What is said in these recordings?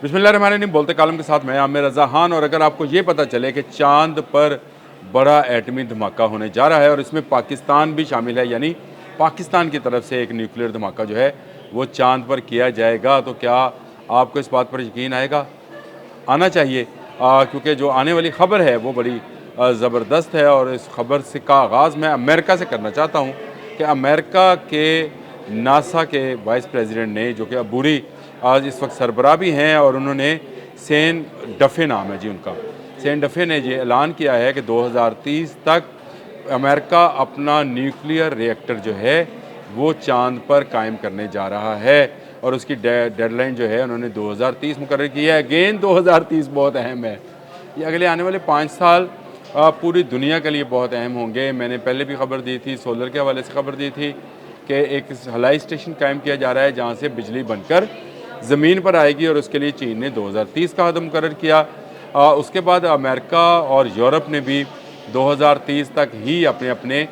बिस्मिल्लाहिर्रहमानिर्रहीम। बोलते कालम के साथ मैं आमिर रज़ा खान। और अगर आपको ये पता चले कि चांद पर बड़ा एटमी धमाका होने जा रहा है और इसमें पाकिस्तान भी शामिल है, यानी पाकिस्तान की तरफ से एक न्यूक्लियर धमाका जो है वो चांद पर किया जाएगा, तो क्या आपको इस बात पर यकीन आएगा? आना चाहिए, क्योंकि जो आने वाली ख़बर है वो बड़ी ज़बरदस्त है। और इस ख़बर से का आगाज़ मैं अमेरिका से करना चाहता हूँ कि अमेरिका के नासा के वाइस प्रेसिडेंट ने, जो कि अबूरी आज इस वक्त सरबराह भी हैं, और उन्होंने सेन डफ़े नाम है जी उनका, सेन डफ़े ने ये ऐलान किया है कि 2030 तक अमेरिका अपना न्यूक्लियर रिएक्टर जो है वो चांद पर कायम करने जा रहा है। और उसकी डेडलाइन जो है उन्होंने 2030 मुकर्रर की है। अगेन 2030 बहुत अहम है। ये अगले आने वाले 5 साल पूरी दुनिया के लिए बहुत अहम होंगे। मैंने पहले भी खबर दी थी, सोलर के हवाले से खबर दी थी कि एक हवाई स्टेशन कायम किया जा रहा है जहाँ से बिजली बनकर ज़मीन पर आएगी, और उसके लिए चीन ने 2030 का अहद मुकर्रर किया। उसके बाद अमेरिका और यूरोप ने भी 2030 तक ही अपने अपने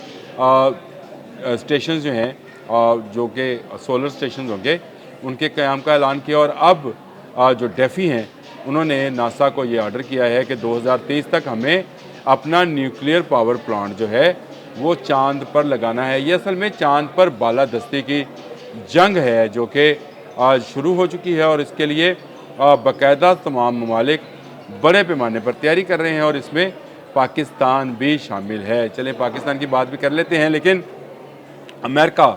स्टेशन जो हैं, जो कि सोलर स्टेशन होंगे, उनके क़याम का ऐलान किया। और अब जो डेफ़ी हैं उन्होंने नासा को ये ऑर्डर किया है कि 2030 तक हमें अपना न्यूक्लियर पावर प्लांट जो है वो चांद पर लगाना है। ये असल में चांद पर बालादस्ती की जंग है जो कि आज शुरू हो चुकी है, और इसके लिए बाकायदा तमाम ममालिक बड़े पैमाने पर तैयारी कर रहे हैं, और इसमें पाकिस्तान भी शामिल है। चलें पाकिस्तान की बात भी कर लेते हैं। लेकिन अमेरिका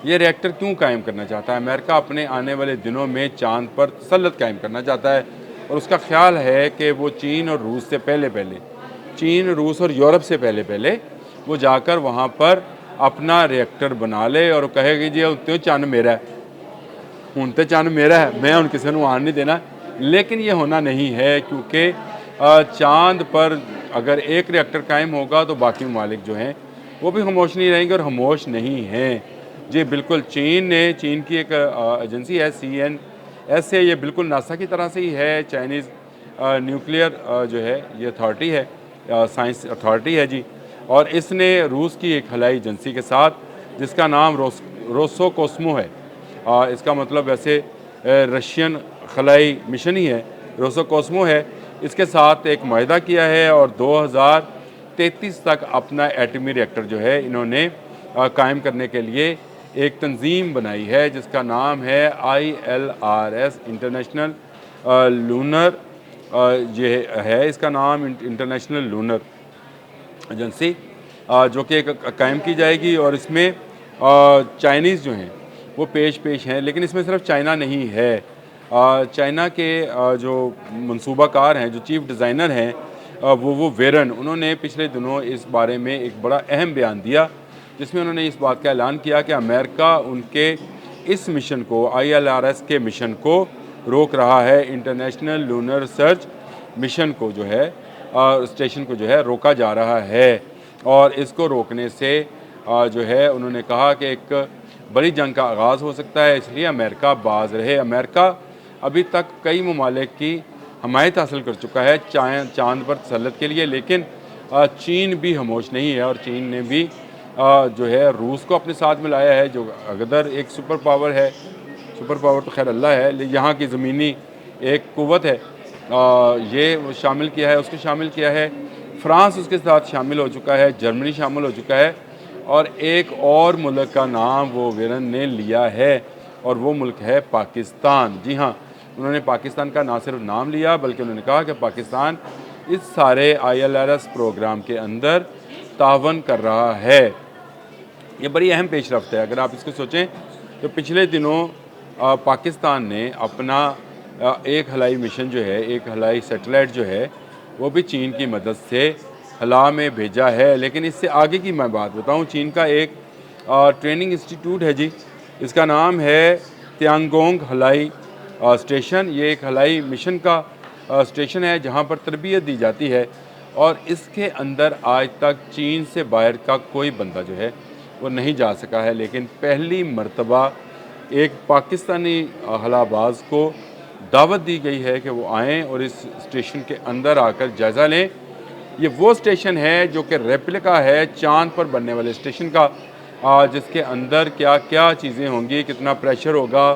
ये रिएक्टर क्यों कायम करना चाहता है? अमेरिका अपने आने वाले दिनों में चांद पर तसल्लुत कायम करना चाहता है, और उसका ख्याल है कि वो चीन और रूस से पहले चीन, रूस और यूरोप से पहले वो जाकर वहाँ पर अपना रिएक्टर बना ले और कहेगी जी उत्ते चन्न मेरा है, हूँ तो चन्न मेरा है, मैं हूँ किसी को आन नहीं देना। लेकिन ये होना नहीं है, क्योंकि चांद पर अगर एक रिएक्टर कायम होगा तो बाकी ममालिक जो हैं वो भी खामोश नहीं रहेंगे, और खामोश नहीं हैं जी। बिल्कुल चीन की एक एजेंसी है CNS से, ये बिल्कुल नासा की तरह से ही है, चाइनीज़ न्यूक्लियर जो है ये अथॉरिटी है, साइंस अथॉरिटी है जी। और इसने रूस की एक खलाई एजेंसी के साथ, जिसका नाम रोसोकोस्मो है, इसका मतलब वैसे रशियन खलाई मिशन ही है, रोसोकोस्मो है, इसके साथ एक मुआहदा किया है, और 2033 तक अपना एटमी रिएक्टर जो है इन्होंने कायम करने के लिए एक तंजीम बनाई है, जिसका नाम है ILRS, इंटरनेशनल लूनर, ये है इसका नाम, इंटरनेशनल लूनर एजेंसी, जो कि कायम की जाएगी। और इसमें चाइनीज़ जो हैं वो पेश हैं, लेकिन इसमें सिर्फ चाइना नहीं है। चाइना के जो मंसूबाकार हैं, जो चीफ़ डिज़ाइनर हैं, वो वेरन, उन्होंने पिछले दिनों इस बारे में एक बड़ा अहम बयान दिया, जिसमें उन्होंने इस बात का ऐलान किया कि अमेरिका उनके इस मिशन को, ILRS के मिशन को रोक रहा है। इंटरनेशनल लूनर रिसर्च मिशन को जो है, स्टेशन को जो है रोका जा रहा है, और इसको रोकने से जो है उन्होंने कहा कि एक बड़ी जंग का आगाज़ हो सकता है, इसलिए अमेरिका बाज रहे। अमेरिका अभी तक कई ममालिक की हमायत हासिल कर चुका है चांद पर तसल्लुत के लिए, लेकिन चीन भी खामोश नहीं है, और चीन ने भी जो है रूस को अपने साथ मिलाया है, जो अगर एक सुपर पावर है, सुपर पावर तो खैर अल्लाह है, यहाँ की ज़मीनी एक कुव्वत है, ये शामिल किया है, उसको शामिल किया है। फ्रांस उसके साथ शामिल हो चुका है, जर्मनी शामिल हो चुका है, और एक और मुल्क का नाम वो वेरन ने लिया है, और वो मुल्क है पाकिस्तान। जी हाँ, उन्होंने पाकिस्तान का ना सिर्फ नाम लिया, बल्कि उन्होंने कहा कि पाकिस्तान इस सारे ILRS प्रोग्राम के अंदर तावन कर रहा है। ये बड़ी अहम पेशरफ्त है। अगर आप इसको सोचें तो पिछले दिनों पाकिस्तान ने अपना एक हवाई मिशन जो है, एक हवाई सैटेलाइट जो है, वो भी चीन की मदद से खला में भेजा है। लेकिन इससे आगे की मैं बात बताऊं, चीन का एक ट्रेनिंग इंस्टीट्यूट है जी, इसका नाम है त्यांगोंग हवाई स्टेशन। ये एक हवाई मिशन का स्टेशन है जहां पर तरबियत दी जाती है, और इसके अंदर आज तक चीन से बाहर का कोई बंदा जो है वो नहीं जा सका है। लेकिन पहली मर्तबा एक पाकिस्तानी हलाबाज को दावत दी गई है कि वो आएँ और इस स्टेशन के अंदर आकर जायज़ा लें। ये वो स्टेशन है जो कि रेप्लिका है चाँद पर बनने वाले स्टेशन का, जिसके अंदर क्या क्या चीज़ें होंगी, कितना प्रेशर होगा,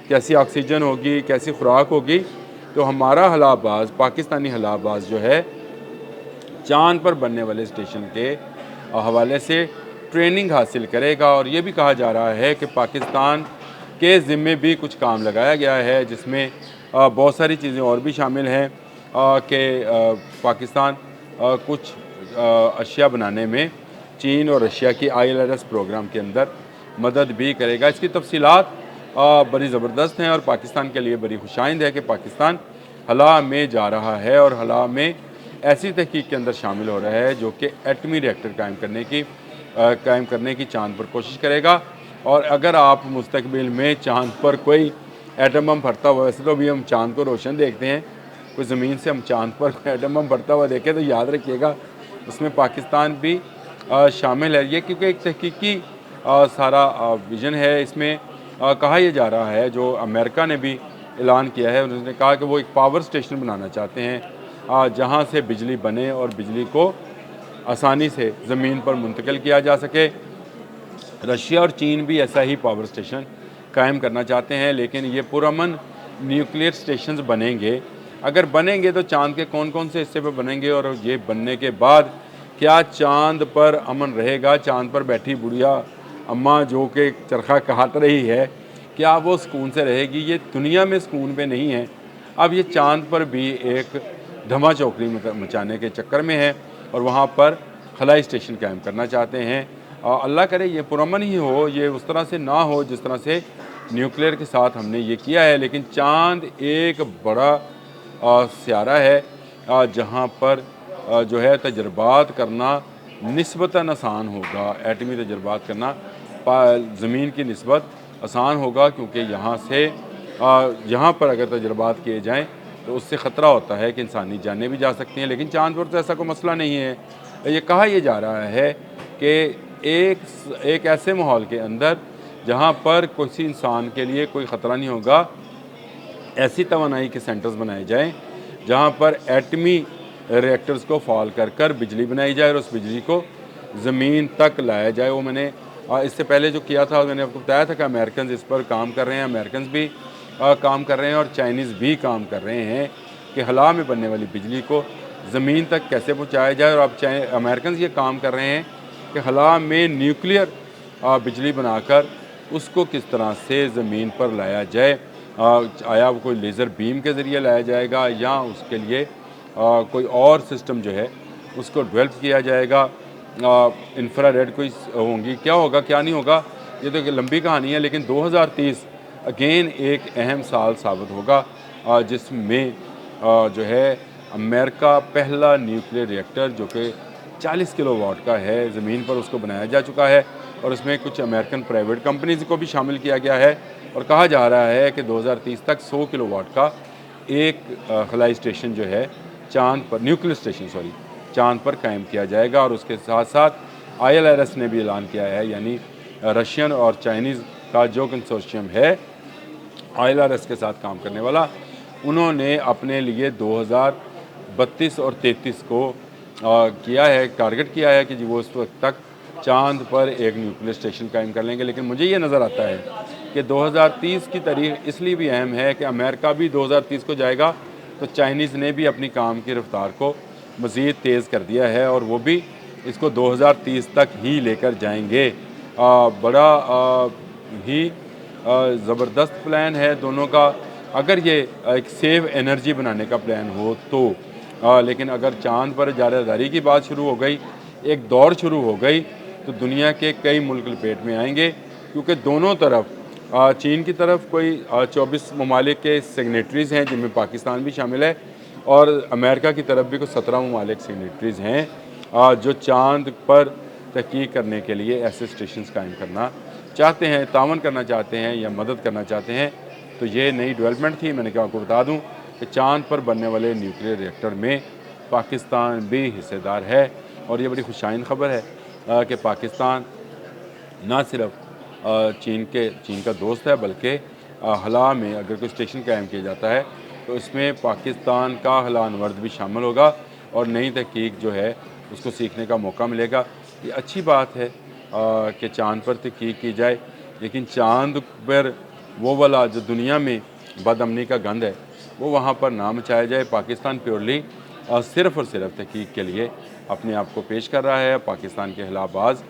कैसी ऑक्सीजन होगी, कैसी खुराक होगी, तो हमारा हलाबाज, पाकिस्तानी हलाबाज जो है चाँद पर बनने वाले स्टेशन के हवाले से ट्रेनिंग हासिल करेगा। और ये भी कहा जा रहा है कि पाकिस्तान के ज़िम्मे भी कुछ काम लगाया गया है, जिसमें बहुत सारी चीज़ें और भी शामिल हैं कि पाकिस्तान कुछ अशिया बनाने में चीन और रशिया की ILRS प्रोग्राम के अंदर मदद भी करेगा। इसकी तफसीलात बड़ी ज़बरदस्त हैं और पाकिस्तान के लिए बड़ी खुशाइंद है कि पाकिस्तान हला में जा रहा है और हला में ऐसी तहकीक के अंदर शामिल हो रहा है जो कि एटमी रिएक्टर कायम करने की चाँद पर कोशिश करेगा। और अगर आप मुस्तकबिल में चाँद पर कोई एटम बम फटता हुआ, वैसे तो अभी हम चाँद को रोशन देखते हैं, कोई ज़मीन से हम चाँद पर एटम बम फटता हुआ देखें तो याद रखिएगा उसमें पाकिस्तान भी शामिल है। ये क्योंकि एक तहकीकी सारा विज़न है। इसमें कहा यह जा रहा है, जो अमेरिका ने भी ऐलान किया है, उन्होंने कहा कि वो एक पावर स्टेशन बनाना चाहते हैं जहाँ से बिजली बने और बिजली को आसानी से ज़मीन पर मुंतकिल किया जा सके। रशिया और चीन भी ऐसा ही पावर स्टेशन कायम करना चाहते हैं, लेकिन ये पुरअमन न्यूक्लियर स्टेशंस बनेंगे। अगर बनेंगे तो चाँद के कौन कौन से हिस्से पर बनेंगे और ये बनने के बाद क्या चाँद पर अमन रहेगा? चाँद पर बैठी बुढ़िया अम्मा जो कि चरखा काट रही है, क्या वो सुकून से रहेगी? ये दुनिया में सुकून पे नहीं है। अब ये चाँद पर भी एक धमा चौकड़ी मचाने के चक्कर में है और वहाँ पर खलाई स्टेशन कायम करना चाहते हैं। अल्लाह करे ये पुरअमन ही हो, ये उस तरह से ना हो जिस तरह से न्यूक्लियर के साथ हमने ये किया है। लेकिन चाँद एक बड़ा स्यारा है जहाँ पर जो है तजर्बात करना निस्बतन आसान होगा। एटमी तजर्बात करना ज़मीन की निस्बत आसान होगा, क्योंकि यहाँ पर अगर तजर्बात किए जाएँ तो उससे ख़तरा होता है कि इंसानी जानें भी जा सकती हैं। लेकिन चाँद पर तो ऐसा कोई मसला नहीं है। ये कहा यह जा रहा है कि एक ऐसे माहौल के अंदर जहाँ पर किसी इंसान के लिए कोई ख़तरा नहीं होगा, ऐसी तवानाई के सेंटर्स बनाए जाएँ जहाँ पर एटमी रिएक्टर्स को फॉल कर बिजली बनाई जाए और उस बिजली को ज़मीन तक लाया जाए। वो मैंने इससे पहले जो किया था, मैंने आपको बताया था कि अमेरिकन इस पर काम कर रहे हैं, अमेरिकन भी काम कर रहे हैं और चाइनीज़ भी काम कर रहे हैं कि हला में बनने वाली बिजली को ज़मीन तक कैसे पहुँचाया जाए। और अब अमेरिकन ये काम कर रहे हैं कि हला में न्यूक्लियर बिजली बनाकर उसको किस तरह से ज़मीन पर लाया जाए। आया वो कोई लेज़र बीम के ज़रिए लाया जाएगा या उसके लिए कोई और सिस्टम जो है उसको डेवलप किया जाएगा। इंफ्रारेड कोई होंगी, क्या होगा क्या नहीं होगा ये तो एक लंबी कहानी है। लेकिन 2030 अगेन एक अहम साल साबित होगा जिसमें जो है अमेरिका पहला न्यूक्लियर रिएक्टर जो कि 40 किलोवाट का है ज़मीन पर उसको बनाया जा चुका है और उसमें कुछ अमेरिकन प्राइवेट कंपनीज़ को भी शामिल किया गया है। और कहा जा रहा है कि 2030 तक 100 किलोवाट का एक खलाई स्टेशन जो है चाँद पर, न्यूक्लियर स्टेशन सॉरी, चाँद पर कायम किया जाएगा। और उसके साथ साथ ILRS ने भी ऐलान किया है, यानी रशियन और चाइनीज़ का जो कंसोर्शियम है ILRS के साथ काम करने वाला, उन्होंने अपने लिए 2032 और 33 को किया है, टारगेट किया है कि जी वो उस वक्त तक चाँद पर एक न्यूक्लियर स्टेशन कायम कर लेंगे। लेकिन मुझे ये नज़र आता है कि 2030 की तारीख इसलिए भी अहम है कि अमेरिका भी 2030 को जाएगा, तो चाइनीज़ ने भी अपनी काम की रफ्तार को मज़ीद तेज़ कर दिया है और वो भी इसको 2030 तक ही लेकर जाएंगे। बड़ा ही ज़बरदस्त प्लान है दोनों का, अगर ये एक सेव एनर्जी बनाने का प्लान हो तो। लेकिन अगर चाँद पर जारदारी की बात शुरू हो गई, एक दौड़ शुरू हो गई, तो दुनिया के कई मुल्क लपेट में आएंगे, क्योंकि दोनों तरफ चीन की तरफ कोई 24 ममालिक के सिग्नेटरीज़ हैं जिनमें पाकिस्तान भी शामिल है और अमेरिका की तरफ भी कुछ 17 ममालिक सिग्नेटरीज़ हैं जो चाँद पर तहकीक करने के लिए ऐसे स्टेशन कायम करना चाहते हैं, तावन करना चाहते हैं या मदद करना चाहते हैं। तो ये नई डेवलपमेंट थी। मैंने क्या आपको बता दूं कि चाँद पर बनने वाले न्यूक्लियर रिएक्टर में पाकिस्तान भी हिस्सेदार है और ये बड़ी खुशाइन ख़बर है कि पाकिस्तान ना सिर्फ चीन का दोस्त है, बल्कि हला में अगर कोई स्टेशन कायम किया जाता है तो इसमें पाकिस्तान का हलानवर्द भी शामिल होगा और नई तहकीक जो है उसको सीखने का मौका मिलेगा। ये अच्छी बात है कि चाँद पर तहकीक की जाए, लेकिन चाँद पर वो वाला जो दुनिया में बदअमनी का गंद है वो वहाँ पर ना मचाया जाए। पाकिस्तान प्योरली सिर्फ़ और सिर्फ तहकीक के लिए अपने आप को पेश कर रहा है। पाकिस्तान के खिलाफबाज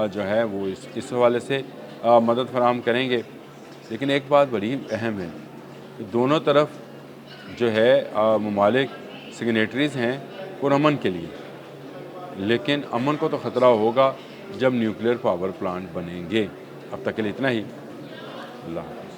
जो है वो इस हवाले से मदद फराहम करेंगे। लेकिन एक बात बड़ी अहम है कि दोनों तरफ जो है ममालिक सिग्नेटरीज़ हैं पुरअमन के लिए, लेकिन अमन को तो ख़तरा होगा जब न्यूक्लियर पावर प्लांट बनेंगे। अब तक के लिए इतना ही। अल्लाह हाफ़िज़।